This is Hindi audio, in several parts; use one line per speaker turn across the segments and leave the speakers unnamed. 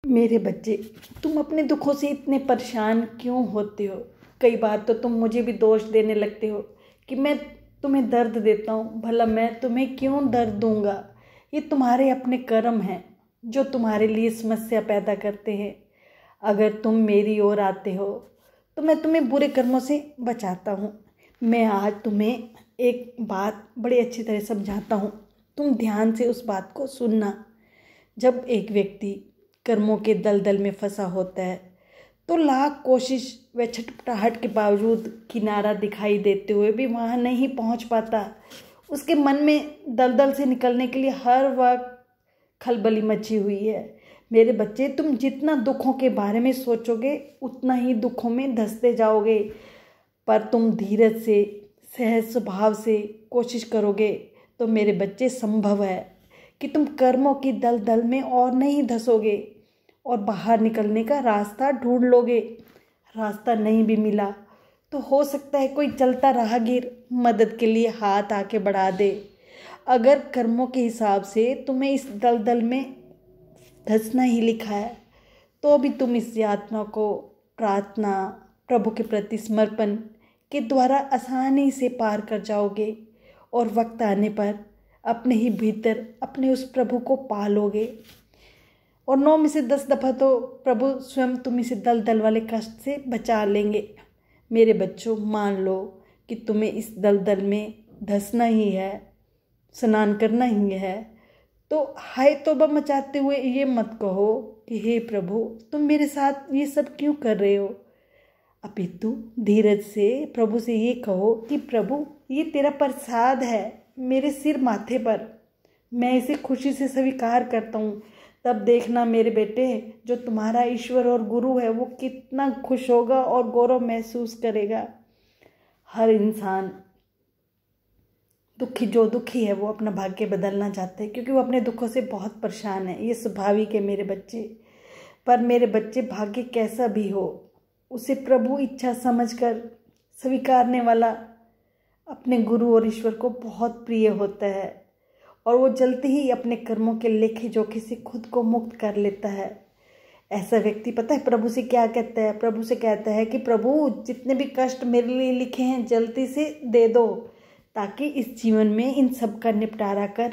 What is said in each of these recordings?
मेरे बच्चे, तुम अपने दुखों से इतने परेशान क्यों होते हो? कई बार तो तुम मुझे भी दोष देने लगते हो कि मैं तुम्हें दर्द देता हूँ। भला मैं तुम्हें क्यों दर्द दूंगा? ये तुम्हारे अपने कर्म हैं जो तुम्हारे लिए समस्या पैदा करते हैं। अगर तुम मेरी ओर आते हो तो मैं तुम्हें बुरे कर्मों से बचाता हूँ। मैं आज तुम्हें एक बात बड़ी अच्छी तरह समझाता हूँ, तुम ध्यान से उस बात को सुनना। जब एक व्यक्ति कर्मों के दलदल में फंसा होता है तो लाख कोशिश व छटपटाहट के बावजूद किनारा दिखाई देते हुए भी वहाँ नहीं पहुँच पाता। उसके मन में दलदल से निकलने के लिए हर वक्त खलबली मची हुई है। मेरे बच्चे, तुम जितना दुखों के बारे में सोचोगे उतना ही दुखों में धंसते जाओगे। पर तुम धीरज से, सहज स्वभाव से कोशिश करोगे तो मेरे बच्चे संभव है कि तुम कर्मों की दलदल में और नहीं धंसोगे और बाहर निकलने का रास्ता ढूंढ लोगे। रास्ता नहीं भी मिला तो हो सकता है कोई चलता राहगीर मदद के लिए हाथ आके बढ़ा दे। अगर कर्मों के हिसाब से तुम्हें इस दलदल में धंसना ही लिखा है तो भी तुम इस यातना को प्रार्थना, प्रभु के प्रति समर्पण के द्वारा आसानी से पार कर जाओगे और वक्त आने पर अपने ही भीतर अपने उस प्रभु को पालोगे। और 9 में से 10 दफ़ा तो प्रभु स्वयं तुम इसे दलदल वाले कष्ट से बचा लेंगे। मेरे बच्चों, मान लो कि तुम्हें इस दलदल में धंसना ही है, स्नान करना ही है, तो हाय तौबा मचाते हुए ये मत कहो कि हे प्रभु, तुम मेरे साथ ये सब क्यों कर रहे हो। अपितु धीरज से प्रभु से ये कहो कि प्रभु, ये तेरा प्रसाद है मेरे सिर माथे पर, मैं इसे खुशी से स्वीकार करता हूँ। तब देखना मेरे बेटे, जो तुम्हारा ईश्वर और गुरु है वो कितना खुश होगा और गौरव महसूस करेगा। हर इंसान जो दुखी है वो अपना भाग्य बदलना चाहता है क्योंकि वो अपने दुखों से बहुत परेशान है। ये स्वाभाविक है मेरे बच्चे। पर मेरे बच्चे, भाग्य कैसा भी हो उसे प्रभु इच्छा समझकर स्वीकारने वाला अपने गुरु और ईश्वर को बहुत प्रिय होता है और वो जल्दी ही अपने कर्मों के लेखे जोखे से खुद को मुक्त कर लेता है। ऐसा व्यक्ति पता है प्रभु से क्या कहता है? प्रभु से कहता है कि प्रभु, जितने भी कष्ट मेरे लिए लिखे हैं जल्दी से दे दो ताकि इस जीवन में इन सब का निपटारा कर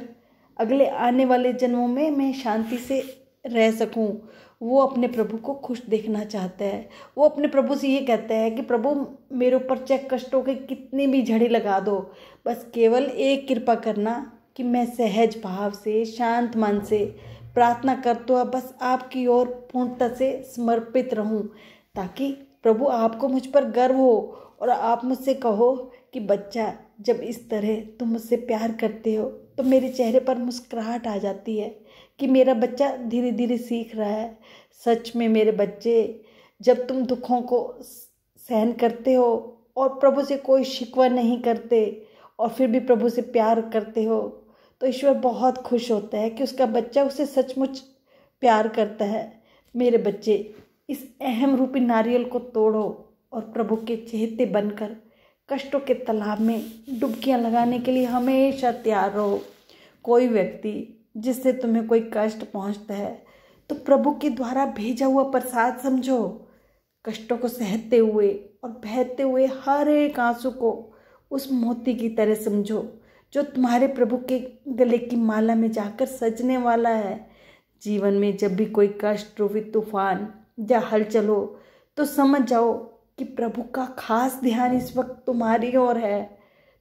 अगले आने वाले जन्मों में मैं शांति से रह सकूं। वो अपने प्रभु को खुश देखना चाहता है। वो अपने प्रभु से ये कहता है कि प्रभु, मेरे ऊपर चाहे कष्टों के कितनी भी झड़ी लगा दो, बस केवल एक कृपा करना कि मैं सहज भाव से, शांत मन से प्रार्थना करते हुआ बस आपकी ओर पूर्णता से समर्पित रहूं, ताकि प्रभु आपको मुझ पर गर्व हो और आप मुझसे कहो कि बच्चा, जब इस तरह तुम मुझसे प्यार करते हो तो मेरे चेहरे पर मुस्कुराहट आ जाती है कि मेरा बच्चा धीरे धीरे सीख रहा है। सच में मेरे बच्चे, जब तुम दुखों को सहन करते हो और प्रभु से कोई शिकवा नहीं करते और फिर भी प्रभु से प्यार करते हो तो ईश्वर बहुत खुश होता है कि उसका बच्चा उसे सचमुच प्यार करता है। मेरे बच्चे, इस अहम रूपी नारियल को तोड़ो और प्रभु के चहेते बनकर कष्टों के तालाब में डुबकियां लगाने के लिए हमेशा तैयार रहो। कोई व्यक्ति जिससे तुम्हें कोई कष्ट पहुंचता है तो प्रभु के द्वारा भेजा हुआ प्रसाद समझो। कष्टों को सहते हुए और बहते हुए हर एक आंसू को उस मोती की तरह समझो जो तुम्हारे प्रभु के गले की माला में जाकर सजने वाला है। जीवन में जब भी कोई कष्ट रूपी तूफान या हलचल हो तो समझ जाओ कि प्रभु का खास ध्यान इस वक्त तुम्हारी ओर है।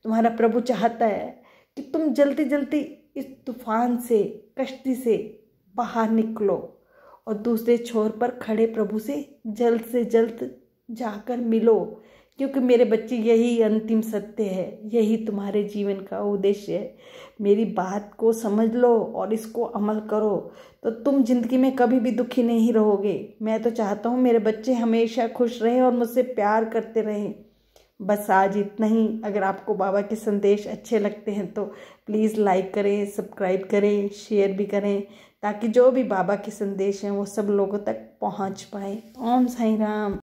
तुम्हारा प्रभु चाहता है कि तुम जल्दी जल्दी इस तूफान से, कश्ती से बाहर निकलो और दूसरे छोर पर खड़े प्रभु से जल्द जाकर मिलो, क्योंकि मेरे बच्चे यही अंतिम सत्य है, यही तुम्हारे जीवन का उद्देश्य है। मेरी बात को समझ लो और इसको अमल करो तो तुम जिंदगी में कभी भी दुखी नहीं रहोगे। मैं तो चाहता हूँ मेरे बच्चे हमेशा खुश रहें और मुझसे प्यार करते रहें। बस आज इतना ही। अगर आपको बाबा के संदेश अच्छे लगते हैं तो प्लीज़ लाइक करें, सब्सक्राइब करें, शेयर भी करें, ताकि जो भी बाबा के संदेश हैं वो सब लोगों तक पहुँच पाए। ओम साईं राम।